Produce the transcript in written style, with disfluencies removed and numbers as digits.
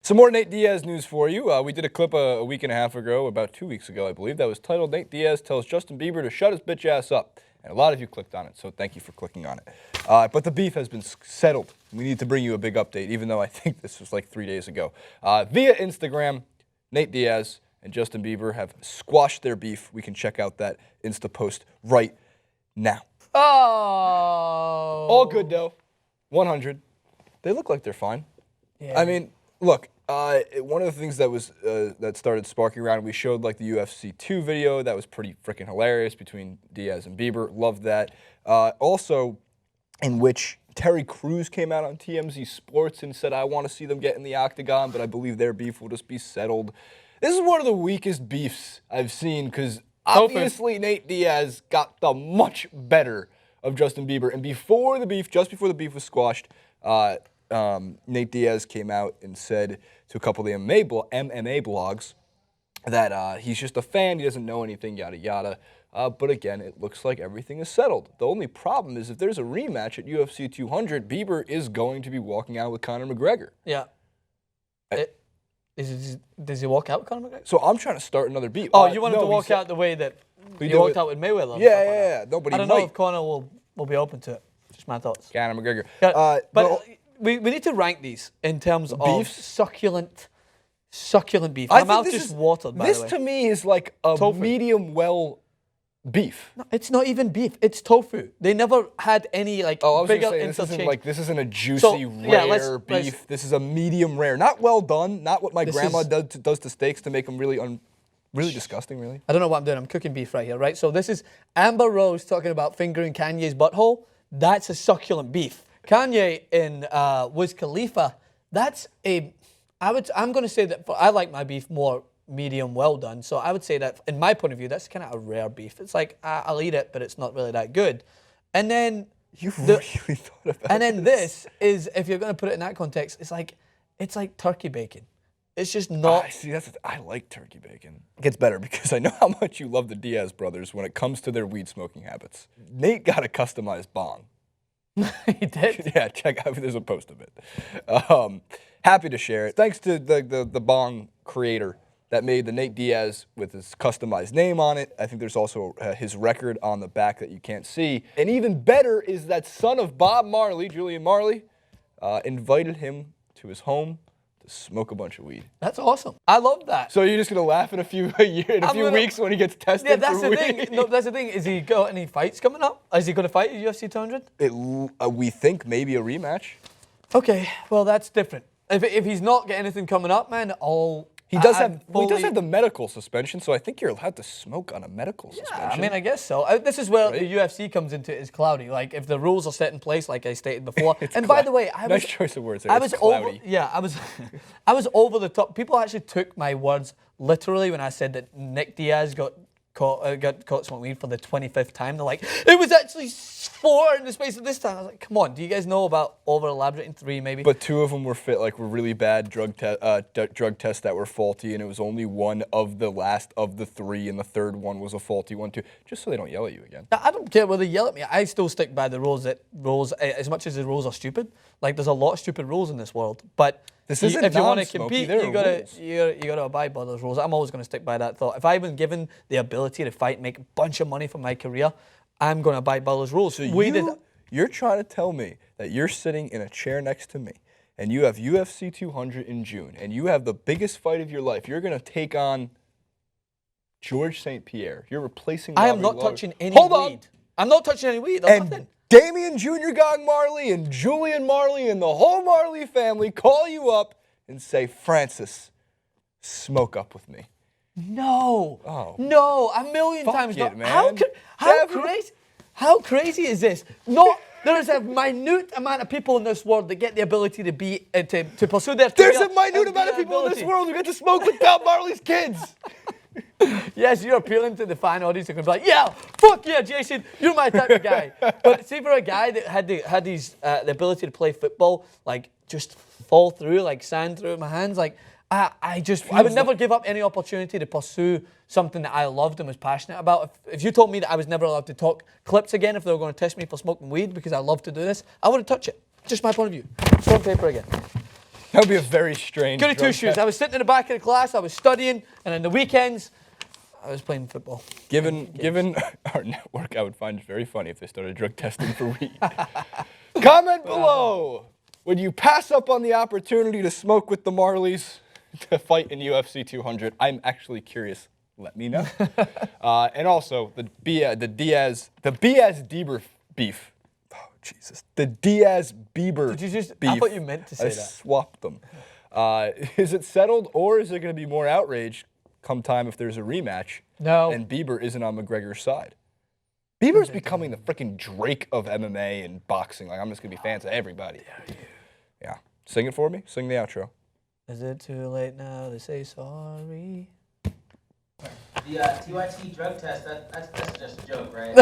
Some more Nate Diaz news for you. We did a clip a week and a half ago, about 2 weeks ago, I believe, that was titled Nate Diaz tells Justin Bieber to shut his bitch ass up. And a lot of you clicked on it, so thank you for clicking on it. But the beef has been settled. We need to bring you a big update, even though I think this was like 3 days ago. Via Instagram, Nate Diaz and Justin Bieber have squashed their beef. We can check out that Insta post right now. Oh. All good, though. 100. They look like they're fine. Yeah. I mean, look, one of the things that was that started sparking around, we showed like the UFC 2 video. That was pretty freaking hilarious between Diaz and Bieber. Loved that. Also, in which Terry Crews came out on TMZ Sports and said, I want to see them get in the octagon, but I believe their beef will just be settled. This is one of the weakest beefs I've seen because obviously Nate Diaz got the much better of Justin Bieber. And before the beef, just before the beef was squashed, Nate Diaz came out and said to a couple of the MMA blogs that he's just a fan, he doesn't know anything, yada, yada. But again, it looks like everything is settled. The only problem is if there's a rematch at UFC 200, Bieber is going to be walking out with Conor McGregor. Yeah. Does he walk out with Conor McGregor? So I'm trying to start another beef. Oh, you want him to walk out the way that he walked out with Mayweather? Yeah. No, but I don't know if Conor will be open to it. Just my thoughts. Conor McGregor. But we need to rank these in terms of succulent beef. My mouth just watered, by the way. This to me is like a medium well beef. No, it's not even beef. It's tofu. They never had any like bigger interchange. This isn't a juicy, rare beef. This is a medium rare. Not well done. Not what my grandma does to steaks to make them really disgusting, really. I don't know what I'm doing. I'm cooking beef right here, right? So this is Amber Rose talking about fingering Kanye's butthole. That's a succulent beef. Kanye in Wiz Khalifa, that's a... I'm going to say that I like my beef more medium well done. So I would say that, in my point of view, that's kind of a rare beef. It's like, I'll eat it, but it's not really that good. And then... You really thought about And then this is, if you're going to put it in that context, it's like turkey bacon. It's just not... I like turkey bacon. It gets better because I know how much you love the Diaz brothers when it comes to their weed smoking habits. Nate got a customized bong. He did? Yeah, check out. There's a post of it. Happy to share it. Thanks to the bong creator that made the Nate Diaz with his customized name on it. I think there's also his record on the back that you can't see. And even better is that son of Bob Marley, Julian Marley, invited him to his home to smoke a bunch of weed. That's awesome. I love that. So you're just gonna laugh in a few weeks when he gets tested? Yeah, that's for the weed? thing. No, that's the thing. Is he got any fights coming up? Is he going to fight at UFC 200? We think maybe a rematch. Okay, well that's different. If he's not got anything coming up, man, he does have the medical suspension, so I think you're allowed to smoke on a medical suspension. I mean, I guess so. This is where the UFC comes into it, is cloudy. Like, if the rules are set in place, like I stated before. And by the way, nice choice of words there. I was cloudy. I was over the top. People actually took my words literally when I said that Nick Diaz got caught smoking weed for the 25th time. They're like, it was actually 4 in the space of this time. I was like, come on, do you guys know about over-elaborating 3 maybe? But 2 of them were really bad drug tests that were faulty, and it was only one of the last of the 3, and the third one was a faulty one too, just so they don't yell at you again. I don't care whether they yell at me. I still stick by the rules, as much as the rules are stupid. Like, there's a lot of stupid rules in this world, but if you want to compete, you gotta abide by those rules. I'm always going to stick by that thought. If I've been given the ability to fight, make a bunch of money from my career, I'm going to abide by those rules. So you're trying to tell me that you're sitting in a chair next to me, and you have UFC 200 in June, and you have the biggest fight of your life. You're going to take on George St. Pierre. You're replacing. I am not touching any weed. I'm not touching any weed. Nothing. Damian Jr. Gong Marley and Julian Marley and the whole Marley family call you up and say, Francis, smoke up with me. No. Oh. No, a million times it, not. Man. How crazy is this? There is a minute amount of people in this world that get the ability to be to pursue their career. There's a minute amount of people in this world who get to smoke with Bob Marley's kids. Yes, you're appealing to the fan audience who can be like, yeah, fuck yeah, Jason, you're my type of guy. But see, for a guy that had the ability to play football, like just fall through like sand through my hands, like I would never give up any opportunity to pursue something that I loved and was passionate about. If you told me that I was never allowed to talk clips again, if they were going to test me for smoking weed because I love to do this, I wouldn't touch it. Just my point of view. Front paper again. That would be a very strange. Goody two shoes. I was sitting in the back of the class, I was studying, and on the weekends, I was playing football. Given our network, I would find it very funny if they started drug testing for weed. Comment below. Would you pass up on the opportunity to smoke with the Marleys to fight in UFC 200? I'm actually curious. Let me know. And also the Diaz Bieber beef. Oh Jesus, the Diaz Bieber. Did you just? Beef. I thought you meant to say I that. swapped them. Is it settled, or is there going to be more outrage come time if there's a rematch? No. And Bieber isn't on McGregor's side. Bieber's becoming the freaking Drake of MMA and boxing. Like, I'm just going to be fans of everybody. Yeah. Sing it for me. Sing the outro. Is it too late now to say sorry? The TYT drug test, that's just a joke, right?